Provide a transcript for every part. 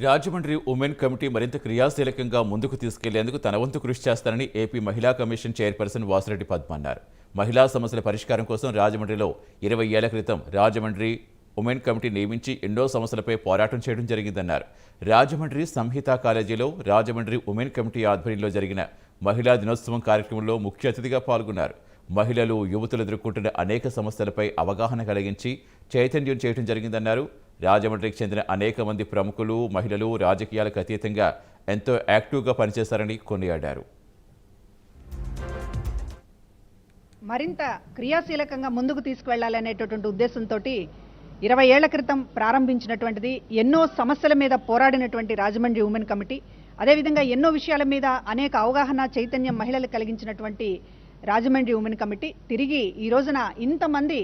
Rajahmundry women committee మరింత క్రియాశీలకంగా ముందుకు తీసుకెళ్లేందుకు తన వంతు కృషి చేస్తానని ఏపీ మహిళా కమిషన్ చైర్పర్సన్ వాసిరెడ్డి పద్మ అన్నారు. మహిళా సమస్యల పరిష్కారం కోసం రాజమండ్రిలో 20 ఏళ్ల క్రితం రాజమండ్రి ఉమెన్ కమిటీ నియమించి ఎన్నో సమస్యలపై పోరాటం చేయడం జరిగిందన్నారు. రాజమండ్రి సంహిత కాలేజీలో రాజమండ్రి ఉమెన్ కమిటీ ఆధ్వర్యంలో జరిగిన మహిళా దినోత్సవం కార్యక్రమంలో ముఖ్య అతిథిగా పాల్గొన్నారు. మహిళలు, యువతులు ఎదుర్కొంటున్న అనేక సమస్యలపై అవగాహన కలిగించి చైతన్యం చేయడం జరిగిందన్నారు. రాజమండ్రికి చెందిన అనేక మంది ప్రముఖులు, మహిళలు రాజకీయాలకు అతీతంగా ఎంతో యాక్టివ్గా పనిచేశారని కొనియాడారు. మరింత క్రియాశీలకంగా ముందుకు తీసుకువెళ్లాలనేటటువంటి ఉద్దేశంతో 20 ఏళ్ల క్రితం ప్రారంభించినటువంటిది, ఎన్నో సమస్యల మీద పోరాడినటువంటి రాజమండ్రి ఉమెన్ కమిటీ, అదేవిధంగా ఎన్నో విషయాల మీద అనేక అవగాహన, చైతన్యం మహిళలు కలిగించినటువంటి రాజమండ్రి ఉమెన్ కమిటీ తిరిగి ఈ రోజున ఇంతమంది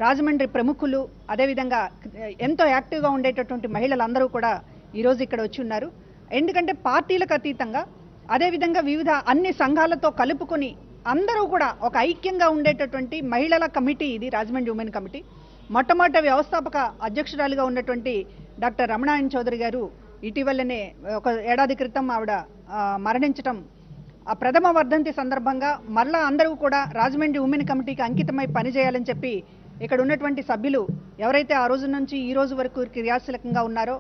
రాజమండ్రి ప్రముఖులు, అదేవిధంగా ఎంతో యాక్టివ్గా ఉండేటటువంటి మహిళలందరూ కూడా ఈరోజు ఇక్కడ వచ్చి ఉన్నారు. ఎందుకంటే పార్టీలకు అతీతంగా, అదేవిధంగా వివిధ అన్ని సంఘాలతో కలుపుకొని అందరూ కూడా ఒక ఐక్యంగా ఉండేటటువంటి మహిళల కమిటీ ఇది రాజమండ్రి ఉమెన్ కమిటీ. మొట్టమొదటి వ్యవస్థాపక అధ్యక్షురాలుగా ఉన్నటువంటి డాక్టర్ రమణాయన్ చౌదరి గారు ఇటీవలనే ఒక ఏడాది క్రితం ఆవిడ మరణించటం, ఆ ప్రథమ వర్ధంతి సందర్భంగా మరలా అందరూ కూడా రాజమండ్రి ఉమెన్ కమిటీకి అంకితమై పనిచేయాలని చెప్పి ఇక్కడ ఉన్నటువంటి సభ్యులు ఎవరైతే ఆ రోజు నుంచి ఈ రోజు వరకు క్రియాశీలకంగా ఉన్నారో,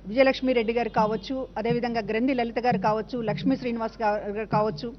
విజయలక్ష్మి రెడ్డి గారు కావచ్చు, అదేవిధంగా గ్రంథి లలిత గారు కావచ్చు, లక్ష్మీ శ్రీనివాస్ గారు కావచ్చు,